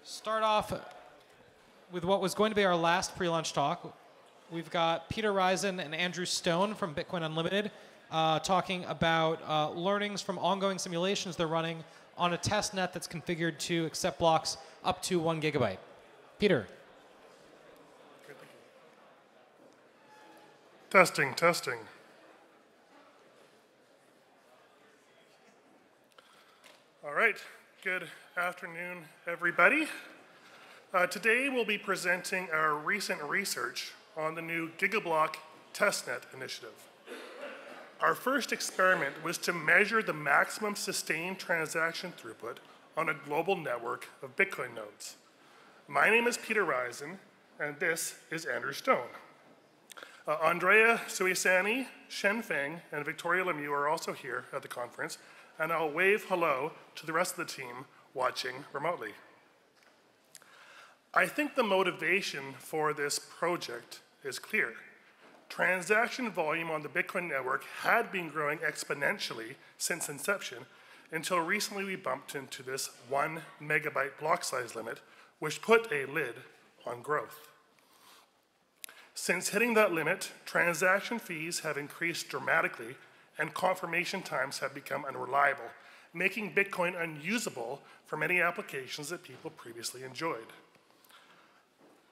Start off with what was going to be our last pre-lunch talk. We've got Peter Rizun and Andrew Stone from Bitcoin Unlimited talking about learnings from ongoing simulations they're running on a test net that's configured to accept blocks up to 1 gigabyte. Peter. Testing, testing. All right, good afternoon, everybody. Today we'll be presenting our recent research on the new Gigablock testnet initiative. Our first experiment was to measure the maximum sustained transaction throughput on a global network of Bitcoin nodes. My name is Peter Rizun, and this is Andrew Stone. Andrea Suisani, Shen Feng, and Victoria Lemieux are also here at the conference, and I'll wave hello to the rest of the team watching remotely. I think the motivation for this project is clear. Transaction volume on the Bitcoin network had been growing exponentially since inception until recently we bumped into this 1 megabyte block size limit, which put a lid on growth. Since hitting that limit, transaction fees have increased dramatically and confirmation times have become unreliable, making Bitcoin unusable for many applications that people previously enjoyed.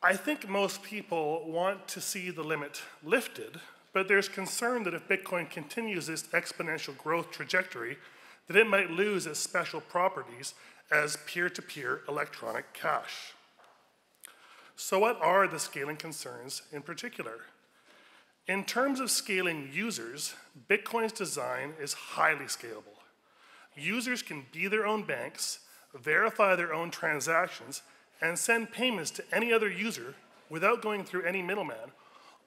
I think most people want to see the limit lifted, but there's concern that if Bitcoin continues this exponential growth trajectory, that it might lose its special properties as peer-to-peer electronic cash. So what are the scaling concerns in particular? In terms of scaling users, Bitcoin's design is highly scalable. Users can be their own banks, verify their own transactions, and send payments to any other user without going through any middleman,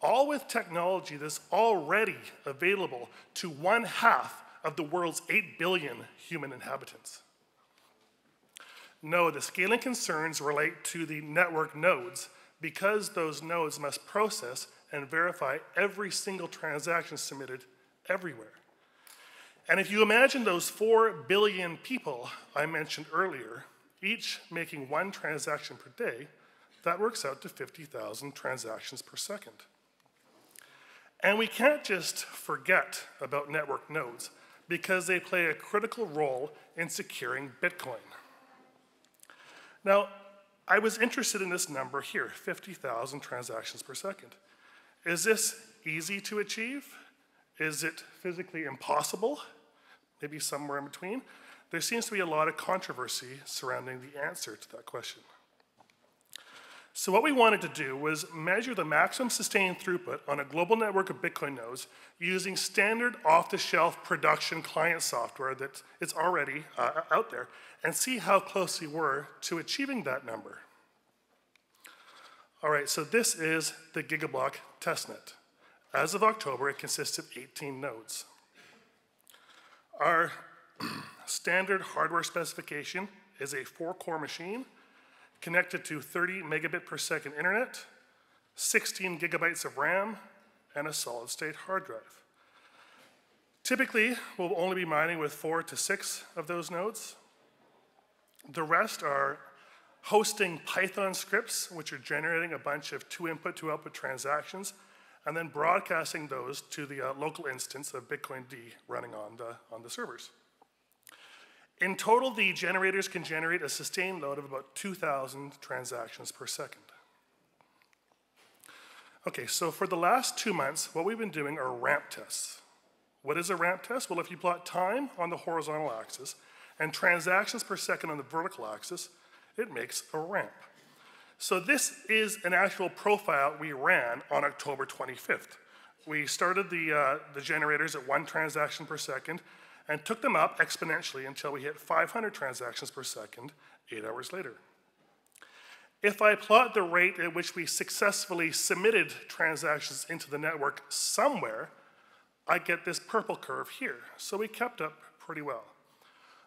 all with technology that's already available to 1/2 of the world's 8 billion human inhabitants. No, the scaling concerns relate to the network nodes because those nodes must process and verify every single transaction submitted everywhere. And if you imagine those 4 billion people I mentioned earlier, each making 1 transaction per day, that works out to 50,000 transactions per second. And we can't just forget about network nodes because they play a critical role in securing Bitcoin. Now, I was interested in this number here, 50,000 transactions per second. Is this easy to achieve? Is it physically impossible? Maybe somewhere in between? There seems to be a lot of controversy surrounding the answer to that question. So what we wanted to do was measure the maximum sustained throughput on a global network of Bitcoin nodes using standard off-the-shelf production client software that is already out there and see how close we were to achieving that number. All right, so this is the Gigablock testnet. As of October, it consists of 18 nodes. Our standard hardware specification is a 4-core machine connected to 30 megabit per second internet, 16 gigabytes of RAM, and a solid-state hard drive. Typically, we'll only be mining with 4 to 6 of those nodes. The rest are hosting Python scripts, which are generating a bunch of 2-input, 2-output transactions, and then broadcasting those to the local instance of Bitcoin D running on the servers. In total, the generators can generate a sustained load of about 2,000 transactions per second. Okay, so for the last 2 months, what we've been doing are ramp tests. What is a ramp test? Well, if you plot time on the horizontal axis and transactions per second on the vertical axis, it makes a ramp. So this is an actual profile we ran on October 25th. We started the generators at 1 transaction per second and took them up exponentially until we hit 500 transactions per second 8 hours later. If I plot the rate at which we successfully submitted transactions into the network somewhere, I get this purple curve here. So we kept up pretty well.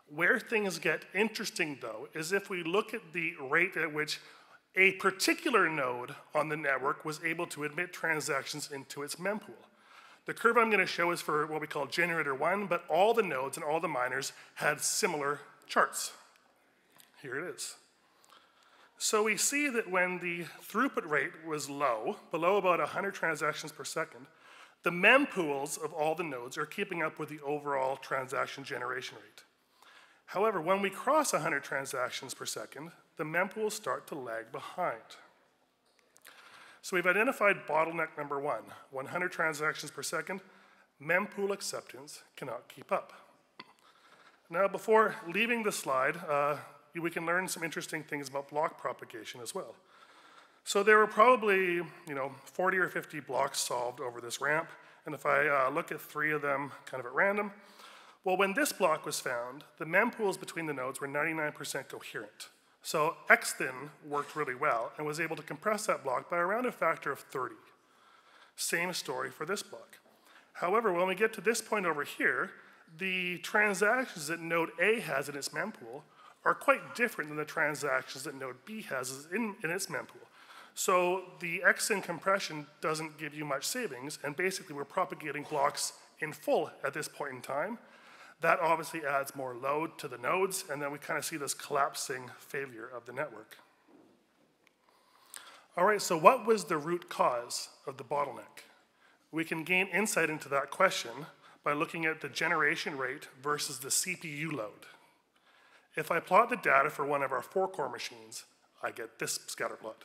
Where things get interesting, though, is if we look at the rate at which a particular node on the network was able to admit transactions into its mempool. The curve I'm going to show is for what we call generator 1, but all the nodes and all the miners had similar charts. Here it is. So we see that when the throughput rate was low, below about 100 transactions per second, the mempools of all the nodes are keeping up with the overall transaction generation rate. However, when we cross 100 transactions per second, the mempools start to lag behind. So we've identified bottleneck number 1, 100 transactions per second, mempool acceptance cannot keep up. Now, before leaving the slide, we can learn some interesting things about block propagation as well. So there were probably 40 or 50 blocks solved over this ramp, and if I look at 3 of them kind of at random, well, when this block was found, the mempools between the nodes were 99% coherent. So xthin worked really well and was able to compress that block by around a factor of 30. Same story for this block. However, when we get to this point over here, the transactions that node A has in its mempool are quite different than the transactions that node B has in its mempool. So the xthin compression doesn't give you much savings, and basically we're propagating blocks in full at this point in time. That obviously adds more load to the nodes, and then we kind of see this collapsing failure of the network. All right, so what was the root cause of the bottleneck? We can gain insight into that question by looking at the generation rate versus the CPU load. If I plot the data for one of our 4-core machines, I get this scatter plot.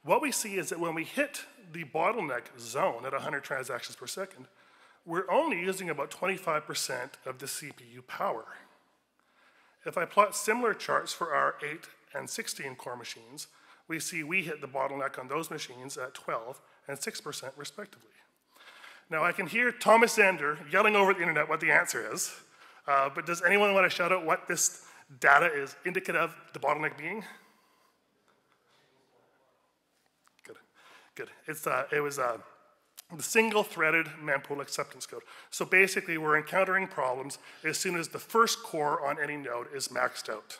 What we see is that when we hit the bottleneck zone at 100 transactions per second, we're only using about 25% of the CPU power. If I plot similar charts for our 8 and 16 core machines, we see we hit the bottleneck on those machines at 12 and 6% respectively. Now I can hear Thomas Zander yelling over the internet what the answer is, but does anyone want to shout out what this data is indicative of the bottleneck being? Good. It was the single-threaded mempool acceptance code. So basically, we're encountering problems as soon as the first core on any node is maxed out.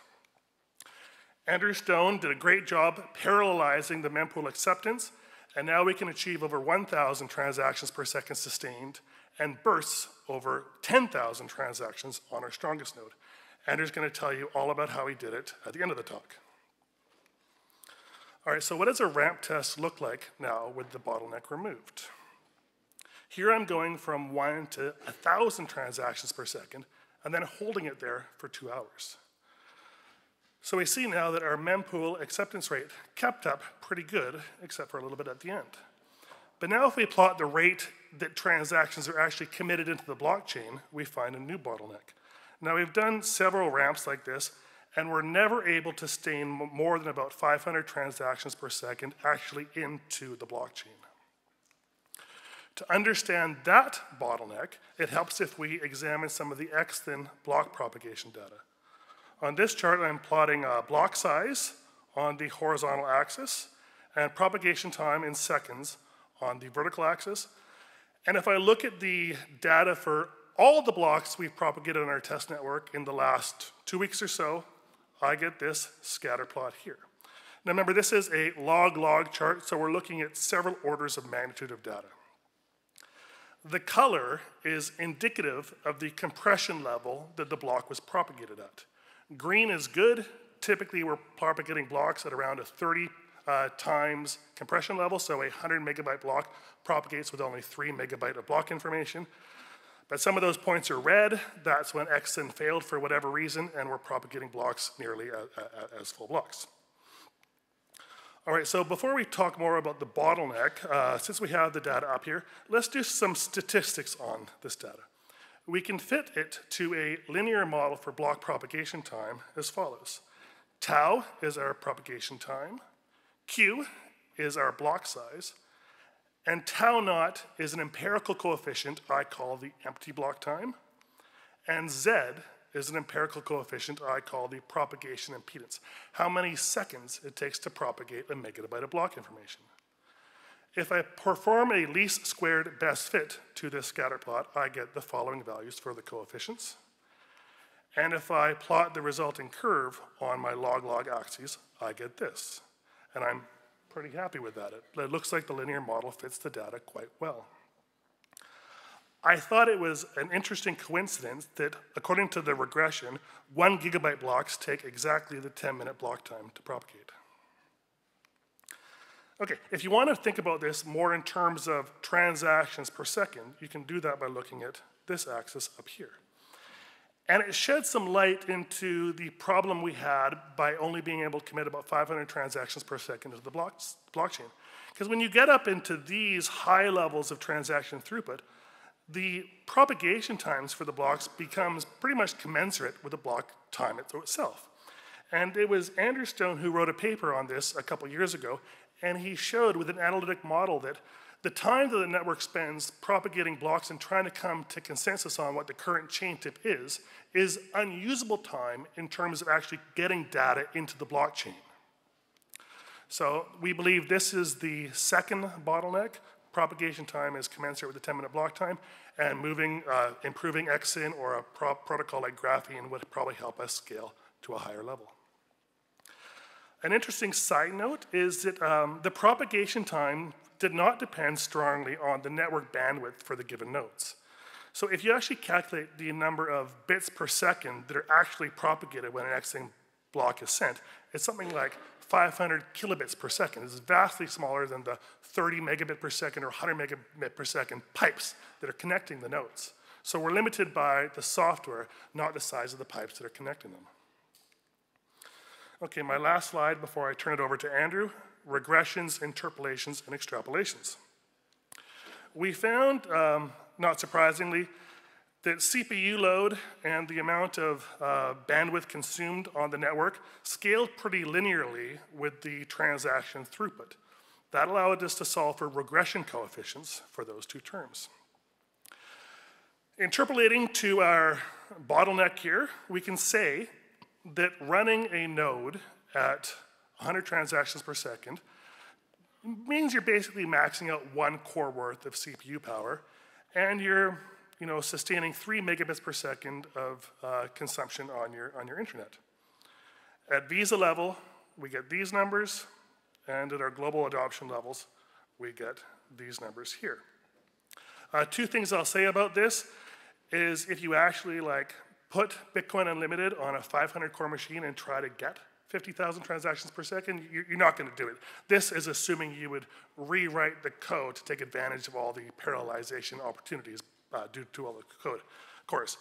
Andrew Stone did a great job parallelizing the mempool acceptance, and now we can achieve over 1,000 transactions per second sustained and bursts over 10,000 transactions on our strongest node. Andrew's going to tell you all about how he did it at the end of the talk. All right, so what does a ramp test look like now with the bottleneck removed? Here I'm going from 1 to 1,000 transactions per second and then holding it there for 2 hours. So we see now that our mempool acceptance rate kept up pretty good, except for a little bit at the end. But now if we plot the rate that transactions are actually committed into the blockchain, we find a new bottleneck. Now we've done several ramps like this, and we're never able to sustain more than about 500 transactions per second actually into the blockchain. To understand that bottleneck, it helps if we examine some of the xthin block propagation data. On this chart, I'm plotting block size on the horizontal axis and propagation time in seconds on the vertical axis. And if I look at the data for all the blocks we've propagated on our test network in the last 2 weeks or so, I get this scatter plot here. Now remember, this is a log-log chart, so we're looking at several orders of magnitude of data. The color is indicative of the compression level that the block was propagated at. Green is good. Typically, we're propagating blocks at around a 30 times compression level, so a 100 megabyte block propagates with only 3 megabyte of block information. But some of those points are red. That's when xthin failed for whatever reason, and we're propagating blocks nearly as full blocks. All right, so before we talk more about the bottleneck, since we have the data up here, let's do some statistics on this data. We can fit it to a linear model for block propagation time as follows. Tau is our propagation time, Q is our block size, and tau naught is an empirical coefficient I call the empty block time, and Z is an empirical coefficient I call the propagation impedance, how many seconds it takes to propagate a megabyte of block information. If I perform a least squared best fit to this scatter plot, I get the following values for the coefficients. And if I plot the resulting curve on my log-log axes, I get this. And I'm pretty happy with that. It looks like the linear model fits the data quite well. I thought it was an interesting coincidence that, according to the regression, 1 gigabyte blocks take exactly the 10-minute block time to propagate. Okay, if you want to think about this more in terms of transactions per second, you can do that by looking at this axis up here. And it sheds some light into the problem we had by only being able to commit about 500 transactions per second to the blockchain. Because when you get up into these high levels of transaction throughput, the propagation times for the blocks becomes pretty much commensurate with the block time itself. And it was Andrew Stone who wrote a paper on this a couple years ago, and he showed with an analytic model that the time that the network spends propagating blocks and trying to come to consensus on what the current chain tip is unusable time in terms of actually getting data into the blockchain. So we believe this is the second bottleneck. Propagation time is commensurate with the 10-minute block time, and improving XIN or a protocol like graphene would probably help us scale to a higher level. An interesting side note is that the propagation time did not depend strongly on the network bandwidth for the given nodes. So if you actually calculate the number of bits per second that are actually propagated when an XIN block is sent, it's something like 500 kilobits per second. It's vastly smaller than the 30 megabit per second or 100 megabit per second pipes that are connecting the nodes. So we're limited by the software, not the size of the pipes that are connecting them. Okay, my last slide before I turn it over to Andrew, regressions, interpolations, and extrapolations. We found, not surprisingly, that CPU load and the amount of bandwidth consumed on the network scaled pretty linearly with the transaction throughput. That allowed us to solve for regression coefficients for those two terms. Interpolating to our bottleneck here, we can say that running a node at 100 transactions per second means you're basically maxing out 1 core worth of CPU power, and you're sustaining 3 megabits per second of consumption on your internet. At Visa level, we get these numbers, and at our global adoption levels, we get these numbers here. Two things I'll say about this is if you actually put Bitcoin Unlimited on a 500 core machine and try to get 50,000 transactions per second, you're not going to do it. This is assuming you would rewrite the code to take advantage of all the parallelization opportunities due to all the code, of course.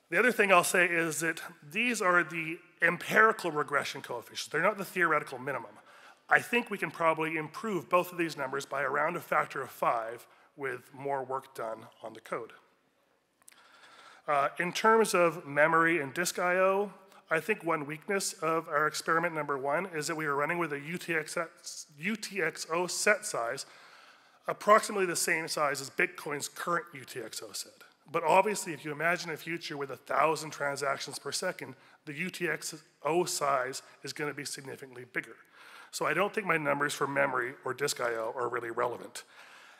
The other thing I'll say is that these are the empirical regression coefficients. They're not the theoretical minimum. I think we can probably improve both of these numbers by around a factor of 5 with more work done on the code. In terms of memory and disk I/O, I think one weakness of our experiment number 1 is that we were running with a UTXO set size approximately the same size as Bitcoin's current UTXO set. But obviously, if you imagine a future with 1,000 transactions per second, the UTXO size is going to be significantly bigger. So I don't think my numbers for memory or disk I/O are really relevant.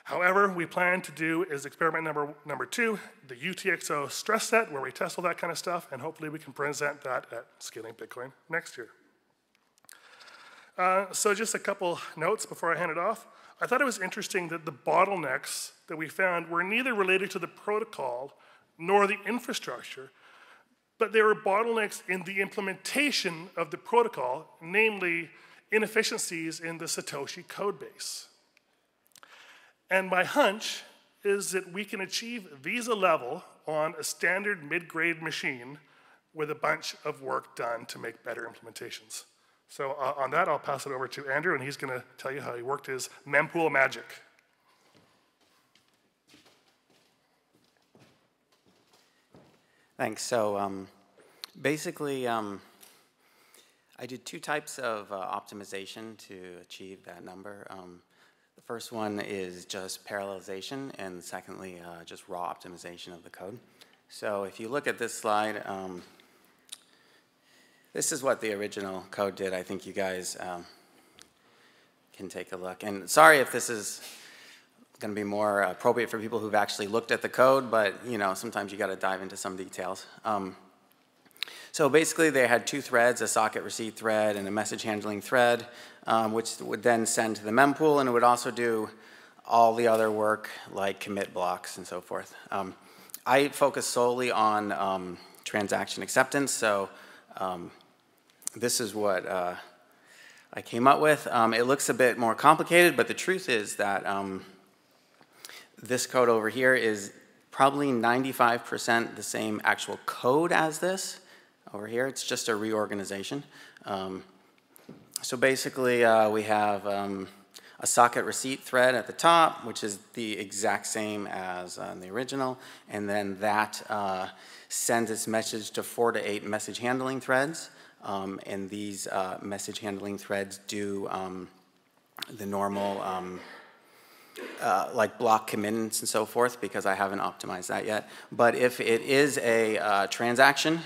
However, we plan to do is experiment number 2, the UTXO stress set, where we test all that kind of stuff, and hopefully we can present that at Scaling Bitcoin next year. So just a couple notes before I hand it off. I thought it was interesting that the bottlenecks that we found were neither related to the protocol nor the infrastructure, but they were bottlenecks in the implementation of the protocol, namely inefficiencies in the Satoshi code base. And my hunch is that we can achieve Visa level on a standard mid-grade machine with a bunch of work done to make better implementations. So on that, I'll pass it over to Andrew, and he's going to tell you how he worked his mempool magic. Thanks. So basically, I did 2 types of optimization to achieve that number. The first one is just parallelization, and secondly, just raw optimization of the code. So if you look at this slide, this is what the original code did. I think you guys can take a look. And sorry if this is going to be more appropriate for people who've actually looked at the code, but sometimes you got to dive into some details. So basically, they had 2 threads, a socket receipt thread and a message handling thread, which would then send to the mempool, and it would also do all the other work like commit blocks and so forth. I focus solely on transaction acceptance, so this is what I came up with. It looks a bit more complicated, but the truth is that this code over here is probably 95% the same actual code as this over here. It's just a reorganization. So basically, we have a socket receipt thread at the top, which is the exact same as the original, and then that sends its message to 4 to 8 message handling threads, and these message handling threads do the normal like block commitments and so forth, because I haven't optimized that yet. But if it is a transaction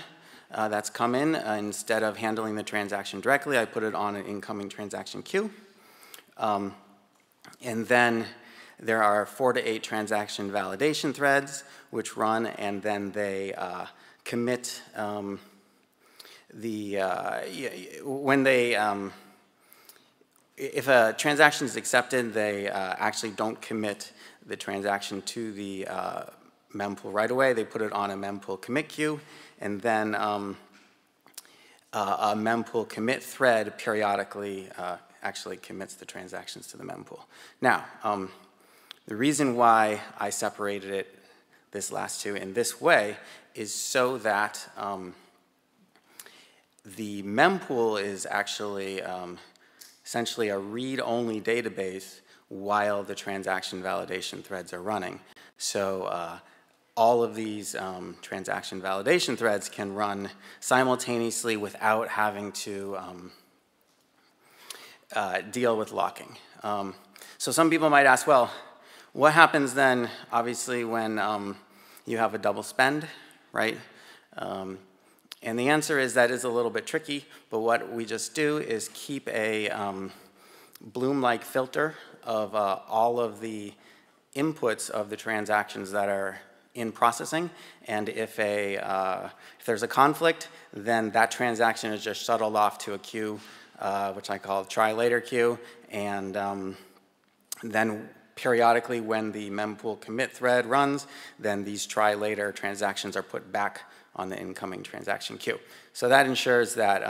that's come in, instead of handling the transaction directly, I put it on an incoming transaction queue. And then there are 4 to 8 transaction validation threads which run, and then they commit when they if a transaction is accepted, they actually don't commit the transaction to the mempool right away. They put it on a mempool commit queue, and then a mempool commit thread periodically actually commits the transactions to the mempool. Now, the reason why I separated it, this last two, in this way is so that the mempool is actually essentially a read-only database while the transaction validation threads are running. So all of these transaction validation threads can run simultaneously without having to deal with locking. So some people might ask, well, what happens then, obviously, when you have a double spend, right? And the answer is that is a little bit tricky, but what we just do is keep a Bloom-like filter of all of the inputs of the transactions that are in processing, and if there's a conflict, then that transaction is just shuttled off to a queue, which I call try later queue, and then periodically when the mempool commit thread runs, then these try later transactions are put back on the incoming transaction queue. So that ensures that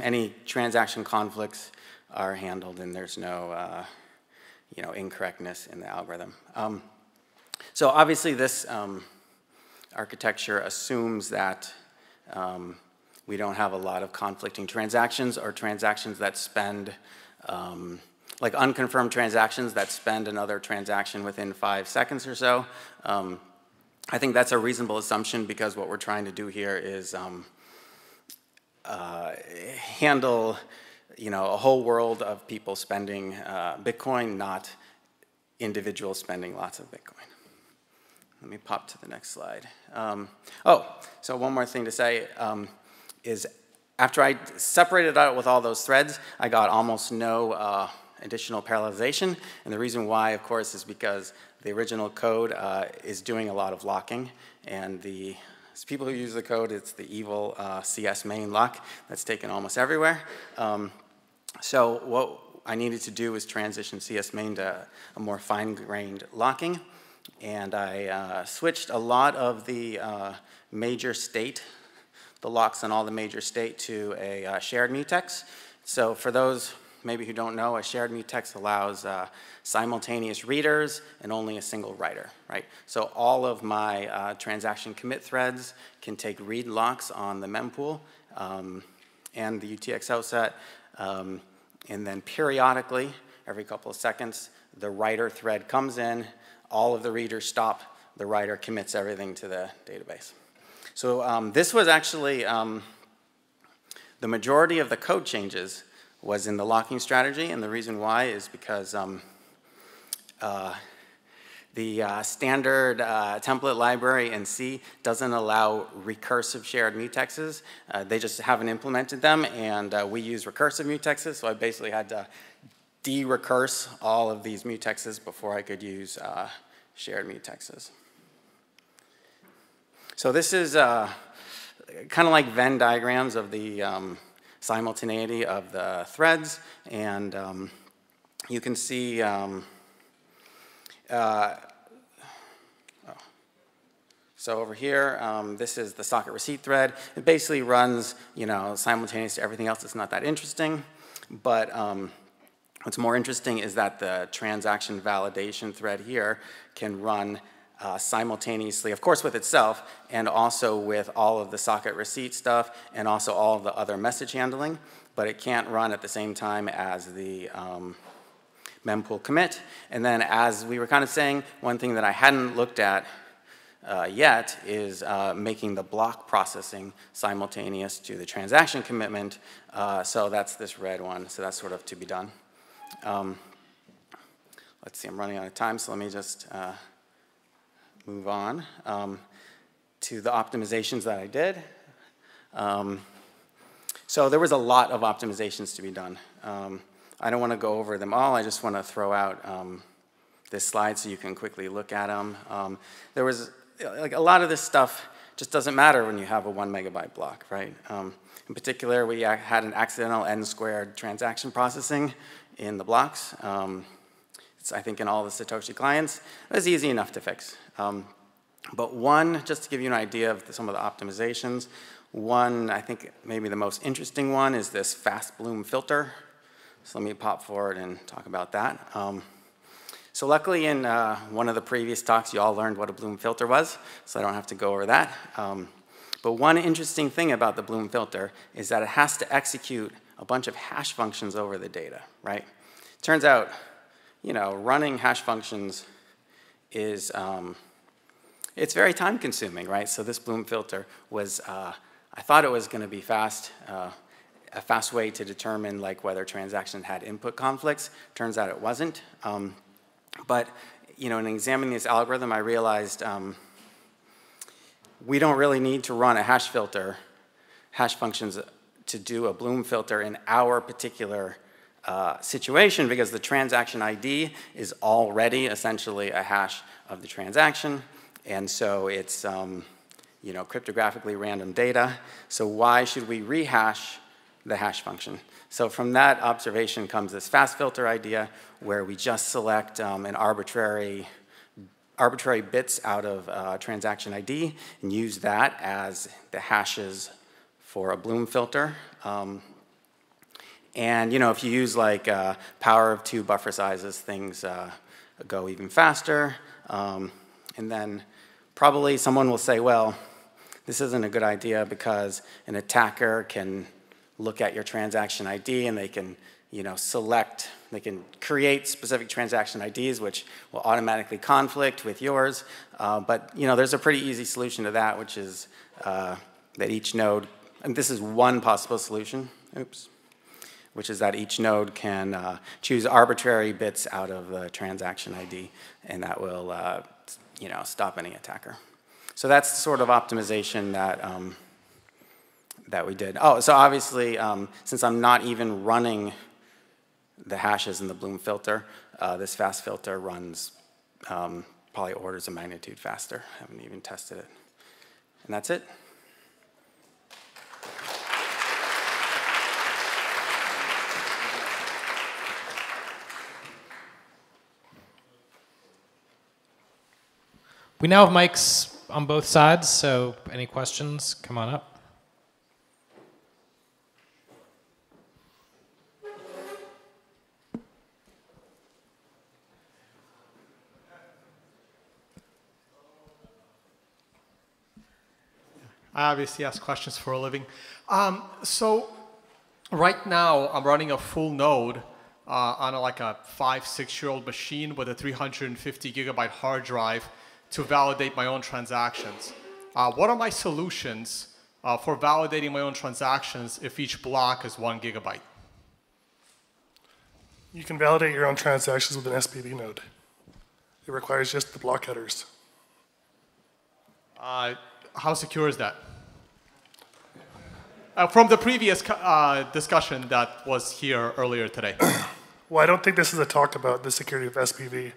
any transaction conflicts are handled and there's no incorrectness in the algorithm. So obviously this architecture assumes that we don't have a lot of conflicting transactions or transactions that spend, like unconfirmed transactions that spend another transaction within 5 seconds or so. I think that's a reasonable assumption because what we're trying to do here is handle a whole world of people spending Bitcoin, not individuals spending lots of Bitcoin. Let me pop to the next slide. So one more thing to say is after I separated out with all those threads, I got almost no additional parallelization. And the reason why, of course, is because the original code is doing a lot of locking. And the people who use the code, it's the evil CS main lock that's taken almost everywhere. So what I needed to do was transition CS main to a more fine-grained locking. And I switched a lot of the major state, the locks on all the major state, to a shared mutex. So for those maybe who don't know, a shared mutex allows simultaneous readers and only a single writer, right? So all of my transaction commit threads can take read locks on the mempool and the UTXO set, and then periodically, every couple of seconds, the writer thread comes in, all of the readers stop, the writer commits everything to the database. So this was actually, the majority of the code changes was in the locking strategy, and the reason why is because the standard template library in C doesn't allow recursive shared mutexes. They just haven't implemented them, and we use recursive mutexes, so I basically had to de-recurse all of these mutexes before I could use shared mutexes. So this is kind of like Venn diagrams of the simultaneity of the threads, and you can see so over here, this is the socket receipt thread. It basically runs, simultaneous to everything else. It's not that interesting, but what's more interesting is that the transaction validation thread here can run simultaneously, of course, with itself, and also with all of the socket receipt stuff, and also all of the other message handling, but it can't run at the same time as the mempool commit. And then, as we were kind of saying, one thing that I hadn't looked at yet is making the block processing simultaneous to the transaction commitment. So that's this red one. So that's sort of to be done. Let's see, I'm running out of time, so let me just move on to the optimizations that I did. So there was a lot of optimizations to be done. I don't want to go over them all. I just want to throw out this slide so you can quickly look at them. There was like a lot of this stuff just doesn't matter when you have a 1 megabyte block, right? In particular, we had an accidental n-squared transaction processing in the blocks. It's, I think, in all the Satoshi clients. It was easy enough to fix. But one, just to give you an idea of some of the optimizations, one, I think maybe the most interesting one is this fast bloom filter. So let me pop forward and talk about that. So luckily in one of the previous talks, you all learned what a bloom filter was, so I don't have to go over that. But one interesting thing about the bloom filter is that it has to execute a bunch of hash functions over the data, right? Turns out, running hash functions is, it's very time consuming, right? So this bloom filter was, I thought it was gonna be fast, a fast way to determine like whether transactions had input conflicts. Turns out it wasn't. But in examining this algorithm, I realized we don't really need to run a hash functions to do a bloom filter in our particular situation, because the transaction ID is already essentially a hash of the transaction, and so it's cryptographically random data. So why should we rehash the hash function? So from that observation comes this fast filter idea, where we just select an arbitrary bits out of transaction ID and use that as the hashes for a bloom filter. And if you use like power of 2 buffer sizes, things go even faster. And then probably someone will say, well, this isn't a good idea because an attacker can look at your transaction ID and they can they can create specific transaction IDs which will automatically conflict with yours. But there's a pretty easy solution to that, which is that each node, and this is one possible solution, which is that each node can choose arbitrary bits out of the transaction ID, and that will stop any attacker. So that's the sort of optimization that we did. Oh, so obviously, since I'm not even running the hashes in the bloom filter, this fast filter runs probably orders of magnitude faster. I haven't even tested it. And that's it. We now have mics on both sides, so any questions, come on up. I obviously ask questions for a living. So right now, I'm running a full node on like a 5-6-year-old machine with a 350 gigabyte hard drive to validate my own transactions. What are my solutions for validating my own transactions if each block is 1 gigabyte? You can validate your own transactions with an SPV node. It requires just the block headers. How secure is that? From the previous discussion that was here earlier today. Well, I don't think this is a talk about the security of SPV.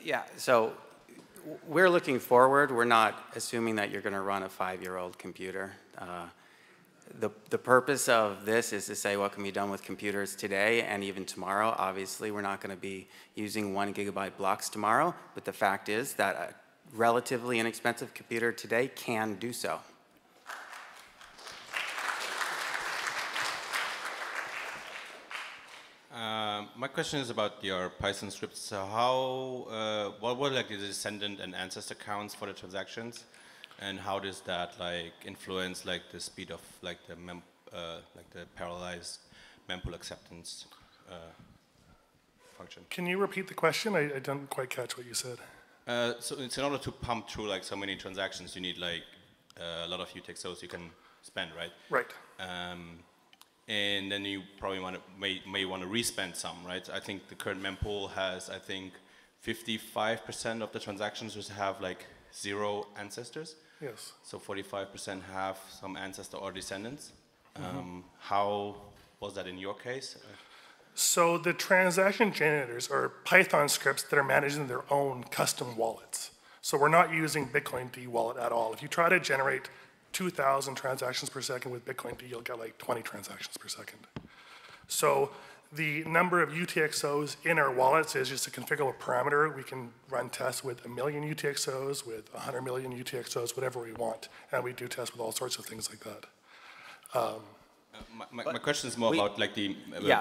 Yeah, so we're looking forward. We're not assuming that you're going to run a 5-year-old computer. The purpose of this is to say what can be done with computers today and even tomorrow. Obviously, we're not going to be using 1 gigabyte blocks tomorrow, but the fact is that a relatively inexpensive computer today can do so. My question is about your Python scripts. So how, what were like the descendant and ancestor counts for the transactions, and how does that like influence like the speed of like the parallelized mempool acceptance function? Can you repeat the question? I didn't quite catch what you said. So it's in order to pump through like so many transactions, you need like a lot of UTXOs you can spend, right? Right. And then you probably may want to respend some, right? I think the current mempool has, I think, 55% of the transactions which have like 0 ancestors. Yes. So 45% have some ancestor or descendants. How was that in your case? So the transaction generators are Python scripts that are managing their own custom wallets. So we're not using Bitcoin D wallet at all. If you try to generate 2,000 transactions per second with Bitcoin D, you'll get like 20 transactions per second. So the number of UTXOs in our wallets is just a configurable parameter. We can run tests with 1 million UTXOs, with 100 million UTXOs, whatever we want. And we do tests with all sorts of things like that. My question is more about like the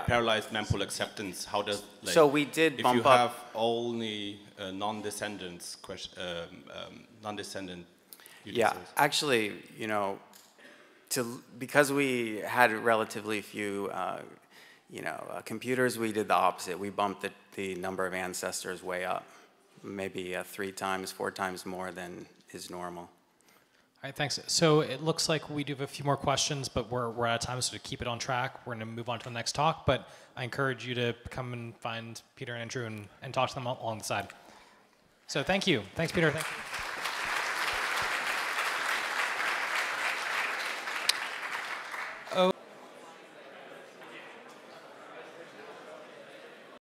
parallelized mempool acceptance. How does like, so we did bump if you have only non-descendants non-descendant UTXOs? Yeah, actually, you know, because we had relatively few, computers, we did the opposite. We bumped the number of ancestors way up, maybe 3 times, 4 times more than is normal. All right, thanks. So it looks like we do have a few more questions, but we're out of time, so to keep it on track, we're going to move on to the next talk. But I encourage you to come and find Peter and Andrew and talk to them along the side. So thank you. Thanks, Peter. Thank you.